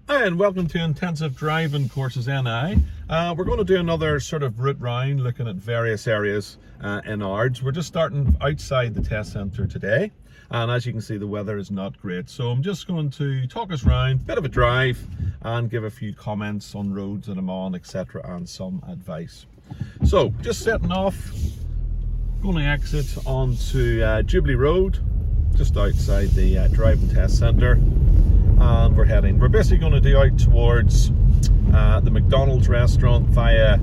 Hi, and welcome to Intensive Driving Courses NI. We're going to do another sort of route round looking at various areas in Ards. We're just starting outside the test centre today, and as you can see the weather is not great, so I'm just going to talk us around, bit of a drive, and give a few comments on roads that I'm on, etc., and some advice. So just setting off, going to exit onto Jubilee Road, just outside the driving test centre. And we're basically going to do out towards the McDonald's restaurant via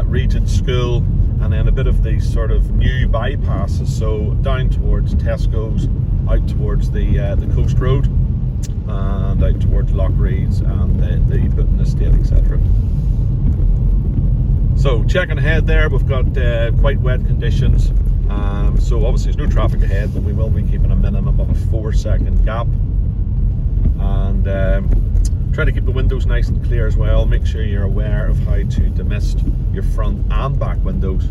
Regent School, and then a bit of these sort of new bypasses, so down towards Tesco's, out towards the Coast Road, and out towards loughries and the Button Estate, etc. So checking ahead there, we've got quite wet conditions, so obviously there's no traffic ahead, but we will be keeping a minimum of a 4-second gap. And try to keep the windows nice and clear as well. Make sure you're aware of how to demist your front and back windows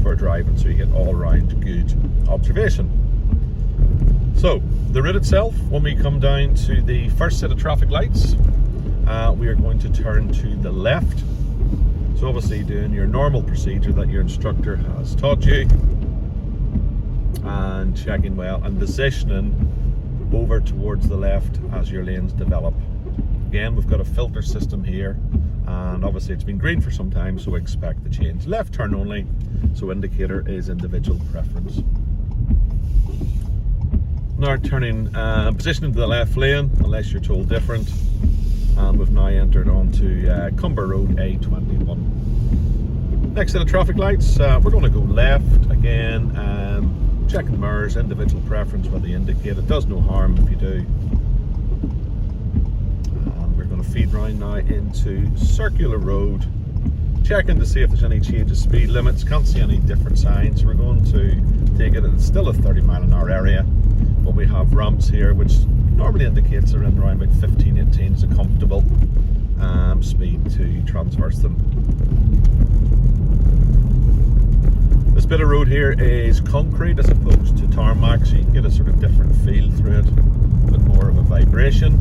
for driving, so you get all round good observation. So the route itself, when we come down to the first set of traffic lights, we are going to turn to the left. So obviously doing your normal procedure that your instructor has taught you, and checking well and positioning over towards the left as your lanes develop. Again, we've got a filter system here, and obviously it's been green for some time, so expect the change. Left turn only, so indicator is individual preference. Now turning, positioning to the left lane, unless you're told different, and we've now entered onto Cumber Road A21. Next set of traffic lights, we're going to go left again. Checking mirrors, individual preference with the indicator. It does no harm if you do. And we're going to feed round now into Circular Road, checking to see if there's any change of speed limits. Can't see any different signs, so we're going to take it. It's still a 30-mile-an-hour area, but we have ramps here, which normally indicates they're in around about 15-18 is a comfortable speed to traverse them. This bit of road here is concrete as opposed to tarmac, so you can get a sort of different feel through it, but more of a vibration.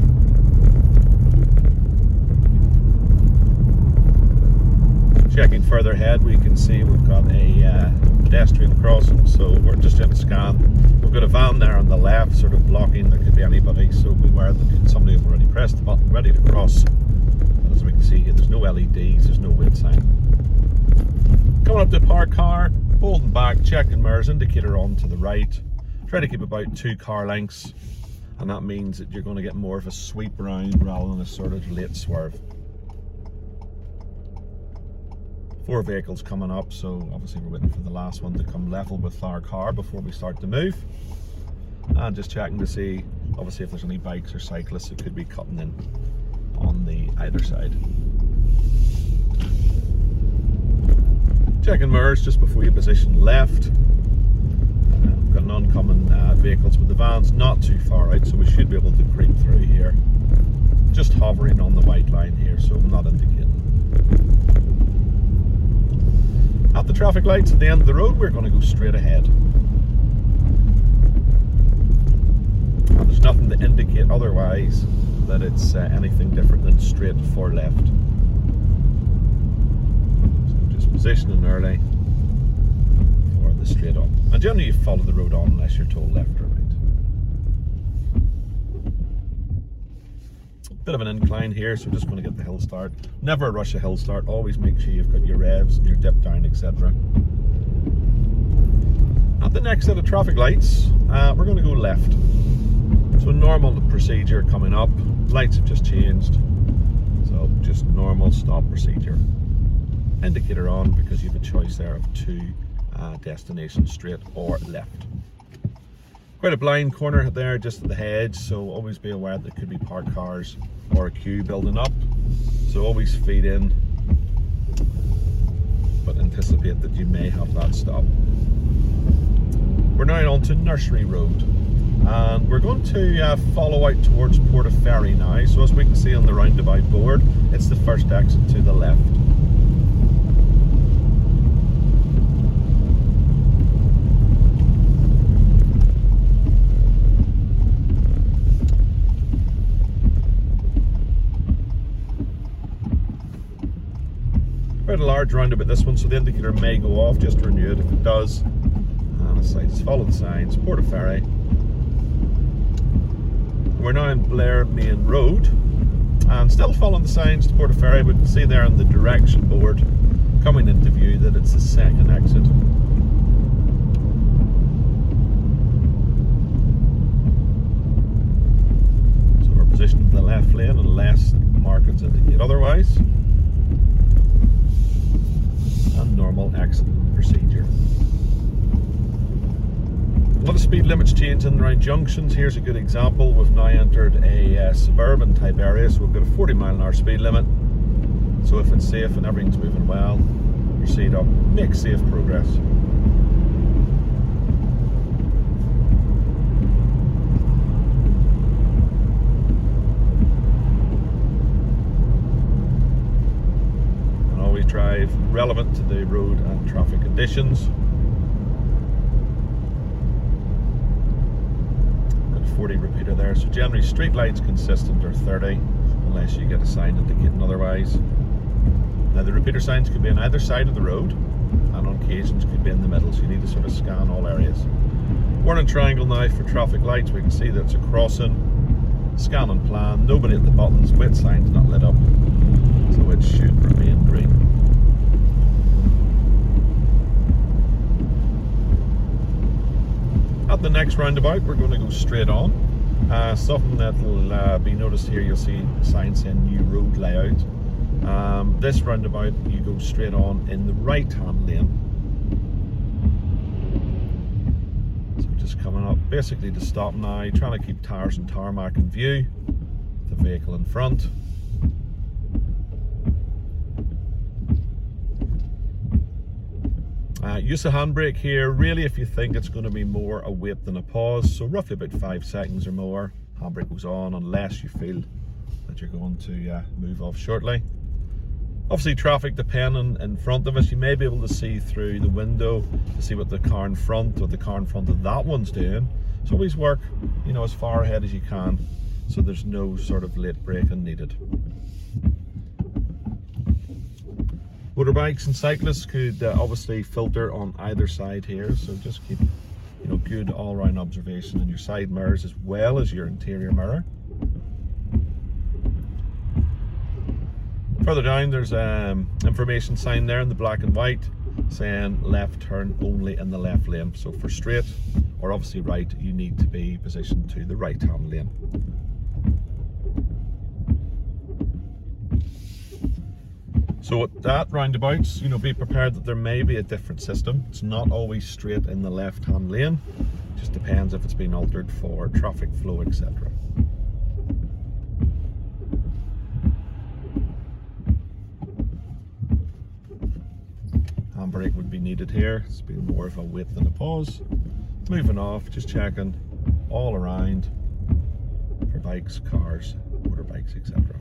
Checking further ahead, we can see we've got a pedestrian crossing, so we're just doing a scan. We've got a van there on the left, sort of blocking. There could be anybody, so beware that somebody has already pressed the button, ready to cross. And as we can see here, there's no LEDs, there's no wait sign. Coming up to park car, holding back, checking mirrors, indicator on to the right. Try to keep about 2 car lengths, and that means that you're going to get more of a sweep around rather than a sort of late swerve. 4 vehicles coming up, so obviously we're waiting for the last one to come level with our car before we start to move. And just checking to see, obviously, if there's any bikes or cyclists that could be cutting in on the either side. Checking mirrors just before you position left. We've got oncoming vehicles, but the van's not too far out, so we should be able to creep through here. Just hovering on the white line here, so I'm not indicating. At the traffic lights at the end of the road, we're going to go straight ahead. And there's nothing to indicate otherwise that it's anything different than straight for left. Positioning early for the straight on, and generally you follow the road on unless you're told left or right. Bit of an incline here, so we're just going to get the hill start. Never rush a hill start, always make sure you've got your revs and your dip down, etc. At the next set of traffic lights, we're going to go left. So normal procedure coming up, lights have just changed, so just normal stop procedure. Indicator on because you have a choice there of 2 destinations, straight or left. Quite a blind corner there just at the hedge, so always be aware that there could be parked cars or a queue building up, so always feed in, but anticipate that you may have that stop. We're now on to Nursery Road, and we're going to follow out towards Portaferry now. So as we can see on the roundabout board, it's the first exit to the left. Quite a large roundabout this one, so the indicator may go off. Just to renew it if it does. And it's like, just follow the signs, Portaferry. We're now in Blair Main Road, and still following the signs to Portaferry. We can see there on the direction board coming into view that it's the second exit. So we're positioned in the left lane unless markings indicate otherwise. And normal exit procedure. A lot of speed limits changing around junctions. Here's a good example. We've now entered a suburban type area, so we've got a 40-mile-an-hour speed limit. So if it's safe and everything's moving well, proceed up, make safe progress. And always drive relevant to the road and traffic conditions. 40 repeater there, so generally street lights consistent are 30 unless you get a sign indicating otherwise. Now the repeater signs could be on either side of the road and on occasions could be in the middle, so you need to sort of scan all areas. We're in triangle now for traffic lights. We can see that it's a crossing, scan and plan, nobody at the buttons, wait sign's not lit up, so it should remain green. At the next roundabout, we're going to go straight on. Something that will be noticed here, you'll see signs saying new road layout. This roundabout, you go straight on in the right-hand lane. So just coming up, basically to stop now, trying to keep tires and tarmac in view. The vehicle in front. Use a handbrake here, really if you think it's going to be more a wait than a pause, so roughly about 5 seconds or more, handbrake goes on unless you feel that you're going to move off shortly. Obviously traffic depending in front of us, you may be able to see through the window to see what the car in front or the car in front of that one's doing, so always work, you know, as far ahead as you can so there's no sort of late braking needed. Motorbikes and cyclists could obviously filter on either side here, so just keep, you know, good all-round observation in your side mirrors as well as your interior mirror. Further down, there's information sign there in the black and white saying left turn only in the left lane. So for straight or obviously right, you need to be positioned to the right-hand lane. So at that roundabouts, you know, be prepared that there may be a different system. It's not always straight in the left-hand lane. It just depends if it's been altered for traffic flow, etc. Handbrake would be needed here. It's been more of a wait than a pause. Moving off, just checking all around for bikes, cars, motorbikes, etc.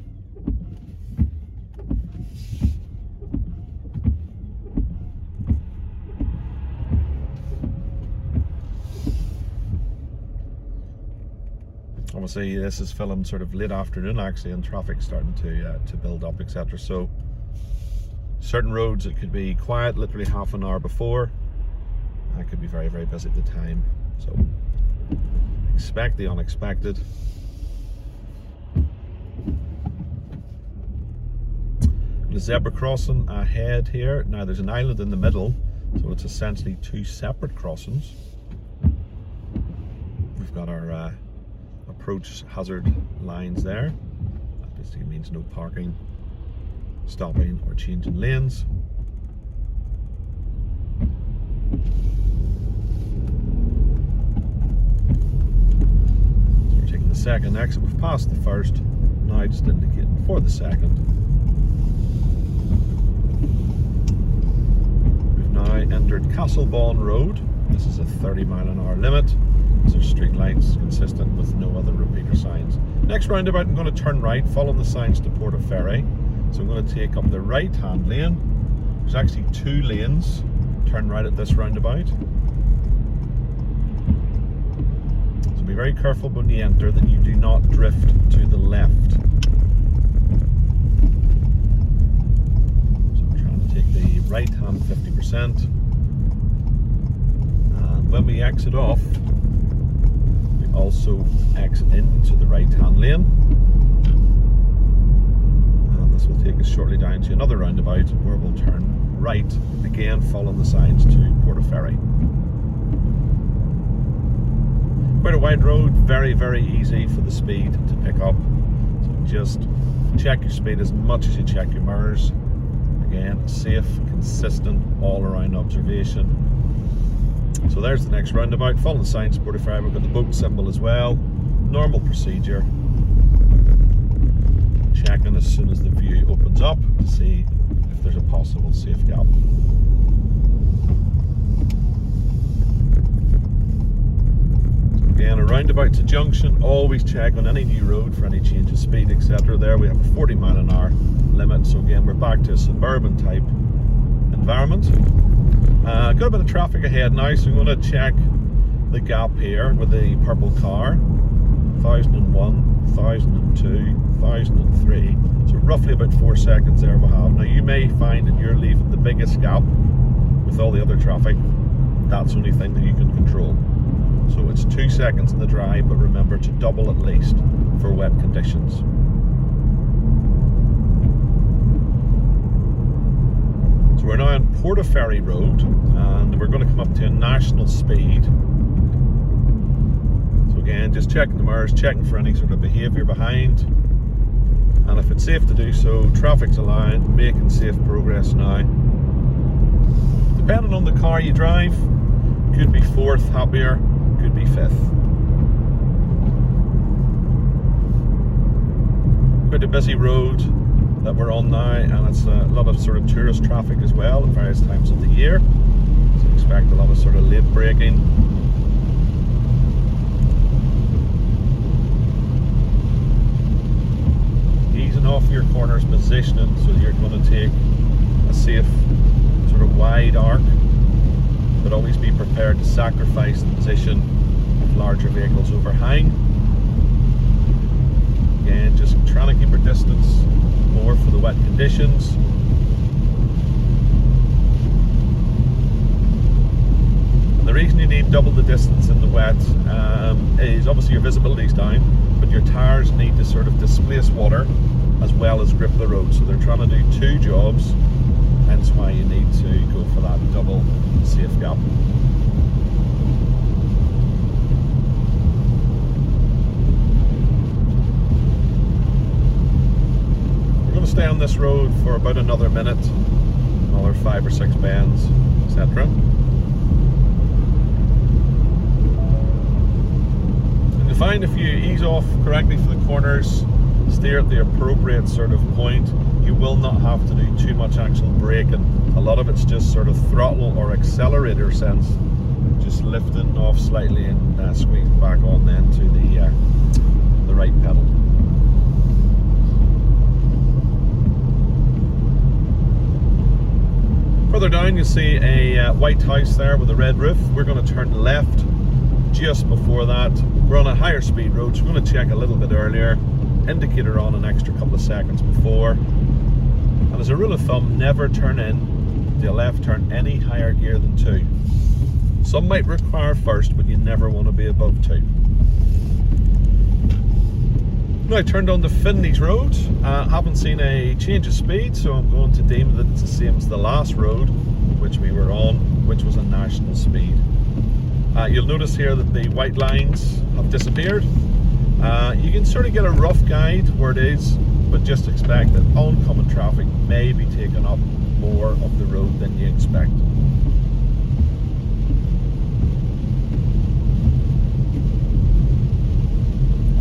Obviously this is filmed sort of late afternoon actually, and traffic's starting to build up, etc. So certain roads it could be quiet literally half an hour before, and it could be very, very busy at the time. So expect the unexpected. The zebra crossing ahead here. Now there's an island in the middle, so it's essentially two separate crossings. We've got our approach hazard lines there. That basically means no parking, stopping or changing lanes. So we're taking the second exit. We've passed the first, now just indicating for the second. We've now entered Castlebond Road. This is a 30-mile-an-hour limit. So street lights consistent with no other repeater signs. Next roundabout, I'm going to turn right, following the signs to Portaferry. So I'm going to take up the right-hand lane. There's actually two lanes. Turn right at this roundabout. So be very careful when you enter that you do not drift to the left. So we're trying to take 100%. And when we exit off, we also exit into the right-hand lane. And this will take us shortly down to another roundabout where we'll turn right, again following the signs to Portaferry. Quite a wide road, very, very easy for the speed to pick up. So just check your speed as much as you check your mirrors. Again, safe, consistent, all-around observation. So there's the next roundabout. Following the signs to Portaferry, we've got the boat symbol as well. Normal procedure. Checking as soon as the view opens up to see if there's a possible safe gap. Again, a roundabout's a junction. Always check on any new road for any change of speed, etc. There we have a 40-mile-an-hour limit. So again, we're back to a suburban type environment. Got a bit of traffic ahead now, so we're going to check the gap here with the purple car. 1001, 1002, 1003. So roughly about 4 seconds there we have. Now you may find that you're leaving the biggest gap with all the other traffic. That's the only thing that you can control. So it's 2 seconds in the dry, but remember to double at least for wet conditions. So we're now on Portaferry Road, and we're going to come up to a national speed. So again, just checking the mirrors, checking for any sort of behaviour behind. And if it's safe to do so, traffic's allowing, making safe progress now. Depending on the car you drive, could be fourth, happier, could be fifth. Quite a busy road that we're on now, and it's a lot of sort of tourist traffic as well at various times of the year. So expect a lot of sort of late braking. Easing off your corners, positioning so that you're going to take a safe sort of wide arc, but always be prepared to sacrifice the position if larger vehicles overhang. Again, just trying to keep our distance more for the wet conditions. And the reason you need double the distance in the wet is obviously your visibility is down, but your tyres need to sort of displace water as well as grip the road. So they're trying to do two jobs, hence why you need to go for that double safe gap. We're going to stay on this road for about another minute, another 5 or 6 bends, etc. And you'll find if you ease off correctly for the corners, steer at the appropriate sort of point, you will not have to do too much actual braking. A lot of it's just sort of throttle or accelerator sense, just lifting off slightly and squeezing back on then to the right pedal. Further down you see a white house there with a red roof. We're going to turn left just before that. We're on a higher speed road, so we're going to check a little bit earlier. Indicator on an extra couple of seconds before. And as a rule of thumb, never turn in to a left turn any higher gear than 2. Some might require first, but you never want to be above 2. Now I turned on the Finley's Road. Haven't seen a change of speed, so I'm going to deem that it's the same as the last road which we were on, which was a national speed. You'll notice here that the white lines have disappeared. You can sort of get a rough guide where it is, but just expect that oncoming traffic may be taking up more of the road than you expect.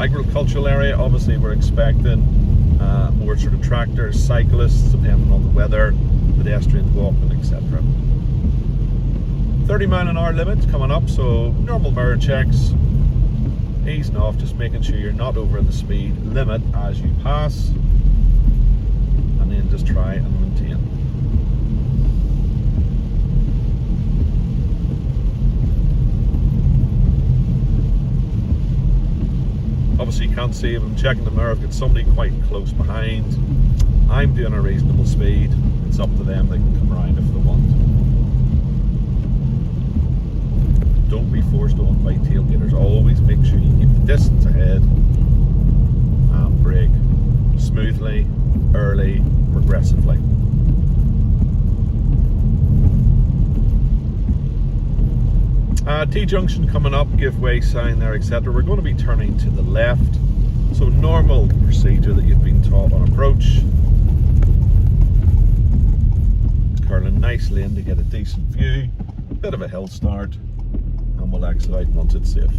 Agricultural area, obviously we're expecting more sort of tractors, cyclists, depending on the weather, pedestrians walking, etc. 30-mile-an-hour limit coming up, so normal mirror checks, easing off, just making sure you're not over the speed limit as you pass, and then just try and maintain. Obviously you can't see if I'm checking the mirror, I've got somebody quite close behind. I'm doing a reasonable speed, it's up to them, they can come around if they want. don't be forced on by tailgaters. Always make sure you keep the distance ahead and brake smoothly, early, progressively. T-junction coming up, give way sign there, etc. We're going to be turning to the left. So normal procedure that you've been taught on approach. Curling nicely in to get a decent view. Bit of a hill start, and we'll exit out once it's safe.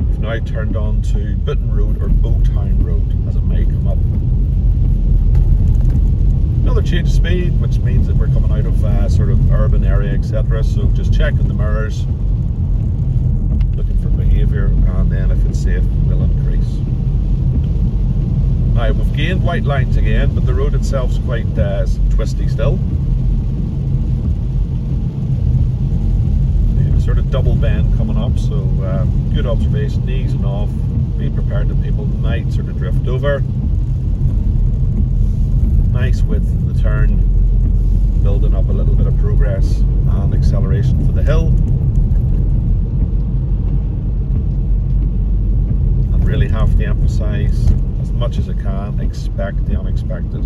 We've now turned on to Button Road, or Bowtown Road as it may come up. Another change of speed, which means that we're coming out of sort of urban area, etc. So just checking the mirrors, looking for behaviour, and then if it's safe, we'll increase. Now we've gained white lines again, but the road itself's quite twisty still. Sort of double bend coming up, so good observation, easing off. Be prepared that people might sort of drift over. Nice width in the turn, building up a little bit of progress and acceleration for the hill. And really have to emphasise, as much as I can, expect the unexpected.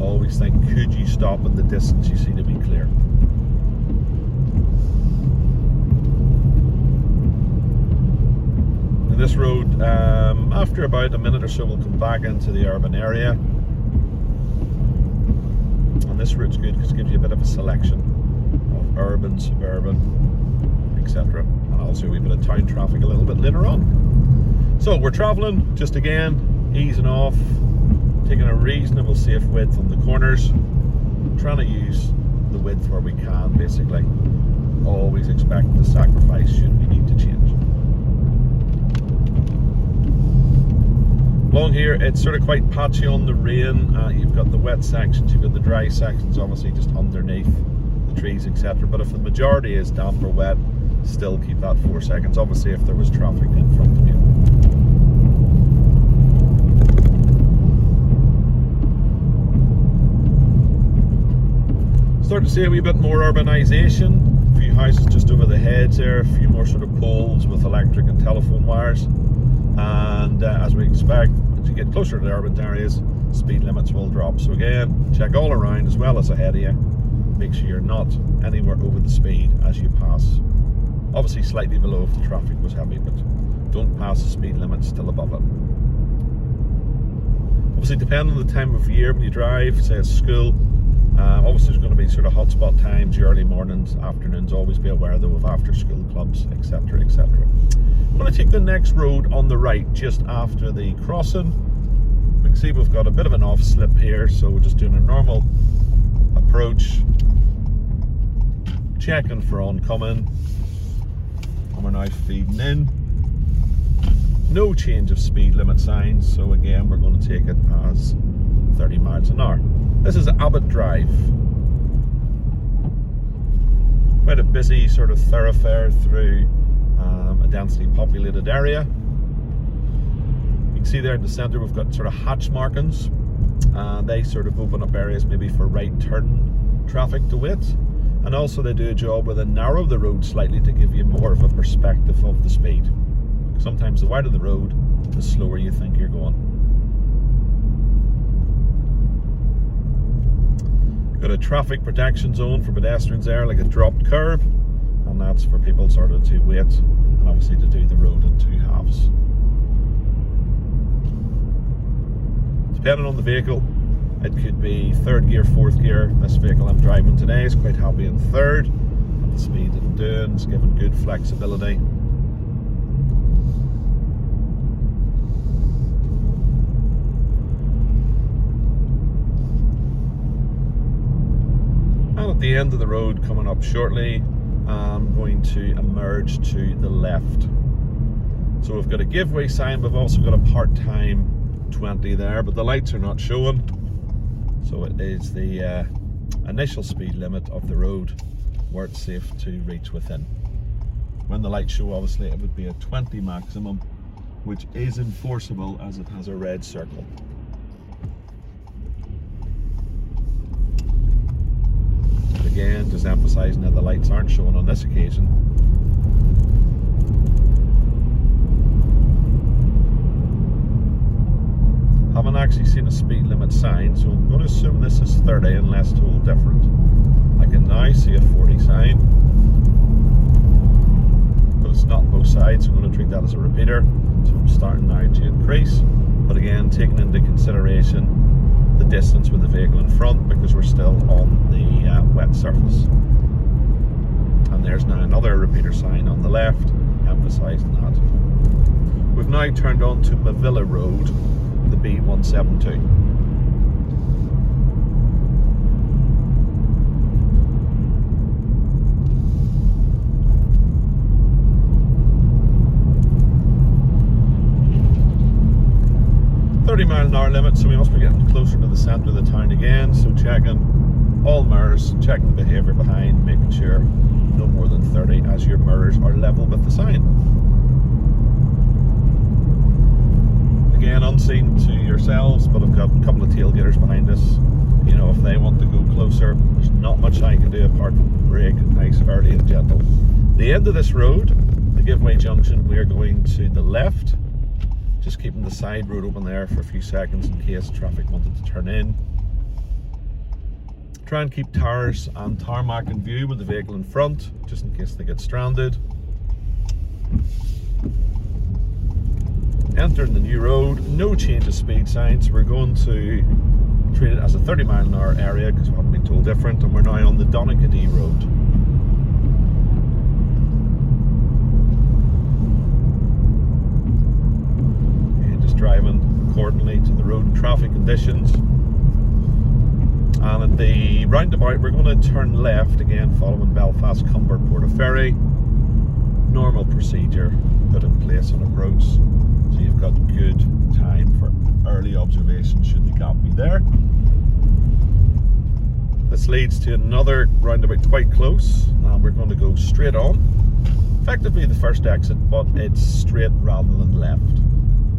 Always think, could you stop in the distance you see to be clear? Now this road, after about a minute or so, we'll come back into the urban area. And this route's good because it gives you a bit of a selection of urban, suburban, etc. And also a wee bit of town traffic a little bit later on. So we're travelling, just again, easing off, taking a reasonable safe width on the corners, trying to use the width where we can, basically. Always expect the sacrifice should we need to change. Along here, it's sort of quite patchy on the rain. You've got the wet sections, you've got the dry sections, obviously just underneath the trees, etc. But if the majority is damp or wet, still keep that 4 seconds. Obviously, if there was traffic in front of you. Start to see a wee bit more urbanisation. A few houses just over the heads there, a few more sort of poles with electric and telephone wires. And as we expect, as you get closer to the urban areas, speed limits will drop. So again, check all around as well as ahead of you. Make sure you're not anywhere over the speed as you pass. Obviously slightly below if the traffic was heavy, but don't pass the speed limit, still above it. Obviously, depending on the time of year when you drive, say at school, obviously there's going to be sort of hotspot times, your early mornings, afternoons. Always be aware though of after school clubs, etc, etc. I'm going to take the next road on the right just after the crossing. We can see we've got a bit of an off slip here, so we're just doing a normal approach, checking for oncoming, and we're now feeding in. No change of speed limit signs, so again we're going to take it as 30 miles an hour. This is Abbott Drive. Quite a busy sort of thoroughfare through a densely populated area. You can see there in the centre we've got sort of hatch markings. They sort of open up areas maybe for right turn traffic to wait. And also they do a job where they narrow the road slightly to give you more of a perspective of the speed. Sometimes the wider the road, the slower you think you're going. Got a traffic protection zone for pedestrians there, like a dropped curb, and that's for people sort of to wait and obviously to do the road in 2 halves. Depending on the vehicle, it could be 3rd gear, 4th gear. This vehicle I'm driving today is quite happy in 3rd, and the speed it's doing is giving good flexibility. At the end of the road coming up shortly, I'm going to emerge to the left. So we've got a giveaway sign, we've also got a part-time 20 there, but the lights are not showing. So it is the initial speed limit of the road where it's safe to reach within. When the lights show, obviously it would be a 20 maximum, which is enforceable as it has a red circle. again, just emphasising that the lights aren't showing on this occasion. Haven't actually seen a speed limit sign, so I'm going to assume this is 30 unless told different. I can now see a 40 sign, but it's not both sides, so I'm going to treat that as a repeater. So I'm starting now to increase, but again taking into consideration the distance with the vehicle in front, because we're still on the wet surface. And there's now another repeater sign on the left emphasising that. We've now turned on to Mavilla Road, the B172. .30-mile-an-hour limit, so we must be getting closer to the centre of the town again. So checking all mirrors, checking the behaviour behind, making sure no more than 30 as your mirrors are level with the sign. Again, unseen to yourselves, but I've got a couple of tailgaters behind us. You know, if they want to go closer, there's not much I can do apart from brake nice, early and gentle. The end of this road, the giveaway junction, we're going to the left. Just keeping the side road open there for a few seconds in case traffic wanted to turn in. Try and keep tires and tarmac in view with the vehicle in front, just in case they get stranded. Entering the new road, no change of speed signs. We're going to treat it as a 30-mile-an-hour area because we haven't been told different, and we're now on the Donaghadee Road. Driving accordingly to the road and traffic conditions. And at the roundabout we're going to turn left again following Belfast Cumber Portaferry. Normal procedure put in place on approach, so you've got good time for early observation should the gap be there. This leads to another roundabout quite close, and we're going to go straight on. Effectively the first exit, but it's straight rather than left.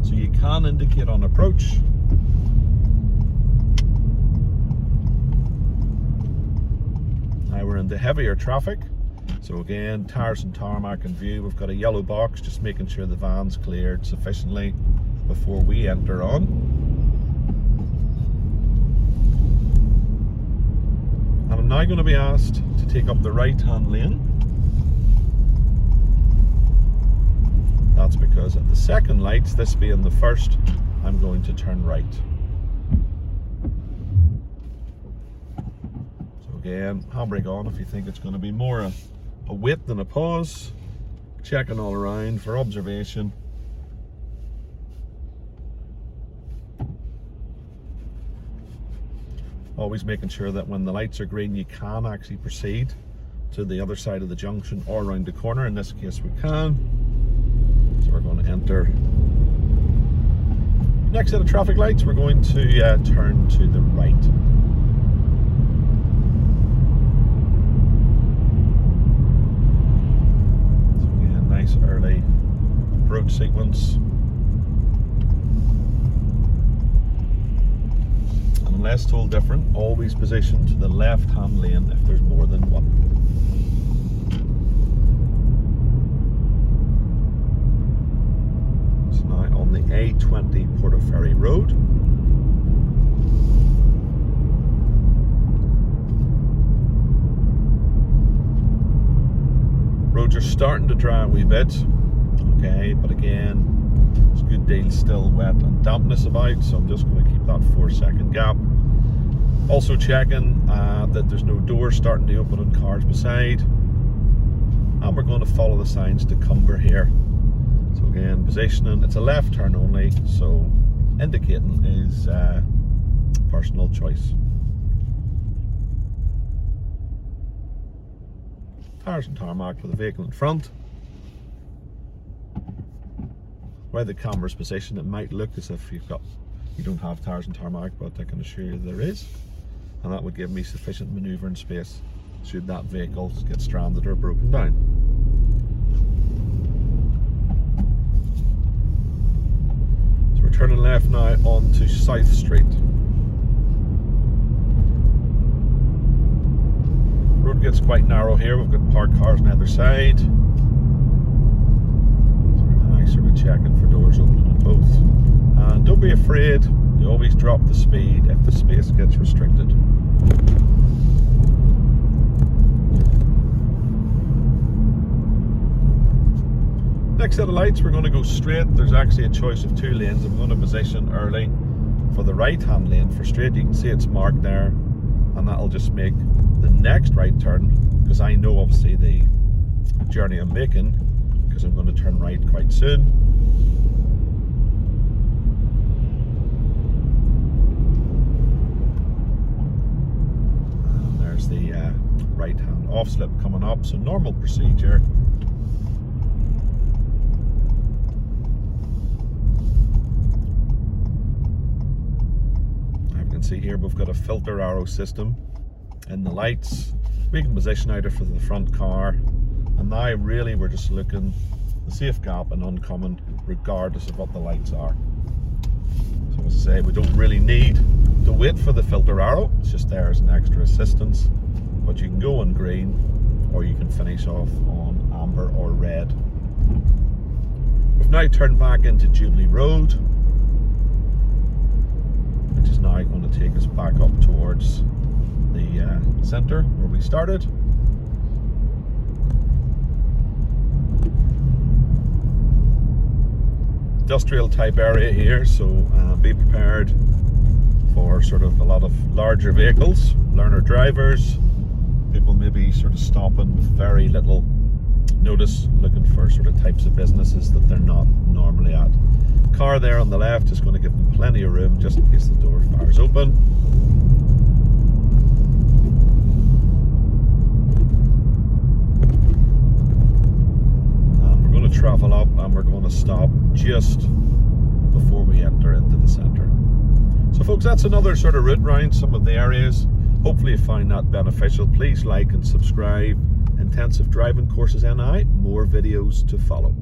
So you can indicate on approach. Now we're into heavier traffic. So again, tires and tarmac in view. We've got a yellow box, just making sure the van's cleared sufficiently before we enter on. And I'm now going to be asked to take up the right-hand lane. That's because at the second lights, this being the first, I'm going to turn right. So again, handbrake on if you think it's going to be more a wait than a pause. Checking all around for observation. Always making sure that when the lights are green, you can actually proceed to the other side of the junction or around the corner. In this case, we can. So we're going to enter. Next set of traffic lights, we're going to turn to the right. So again, nice early approach sequence. Unless told different, always position to the left-hand lane if there's more than one. On the A20 Portaferry Road. Roads are starting to dry a wee bit, okay, but again, there's a good deal still wet and dampness about, so I'm just going to keep that 4-second gap. Also checking that there's no doors starting to open on cars beside, and we're going to follow the signs to Cumber here. So again, positioning, it's a left turn only, so indicating is personal choice. Tires and tarmac for the vehicle in front. Where the camera's positioned, it might look as if you don't have tires and tarmac, but I can assure you there is. And that would give me sufficient manoeuvring space should that vehicle get stranded or broken down. We're turning left now onto South Street. gets quite narrow here. We've got parked cars on either side. So I'm sort of checking for doors opening on both. And don't be afraid, you always drop the speed if the space gets restricted. Next set of lights, we're going to go straight. There's actually a choice of 2 lanes. I'm going to position early for the right hand lane for straight. You can see it's marked there, and that'll just make the next right turn, because I know obviously the journey I'm making, because I'm going to turn right quite soon. And there's the right hand off slip coming up, so normal procedure. See here, we've got a filter arrow system in the lights. We can position either for the front car, and now really we're just looking the safe gap and oncoming regardless of what the lights are. So as I say, we don't really need to wait for the filter arrow, it's just there as an extra assistance, but you can go on green or you can finish off on amber or red. We've now turned back into Jubilee Road, which is now going to take us back up towards the centre where we started. Industrial type area here, so be prepared for sort of a lot of larger vehicles, learner drivers, people maybe sort of stopping with very little notice, looking for sort of types of businesses that they're not normally at. Car there on the left is going to give them plenty of room just in case the door fires open. And we're going to travel up, and we're going to stop just before we enter into the centre. So folks, that's another sort of route round some of the areas. Hopefully you find that beneficial. Please like and subscribe. Intensive driving courses NI, more videos to follow.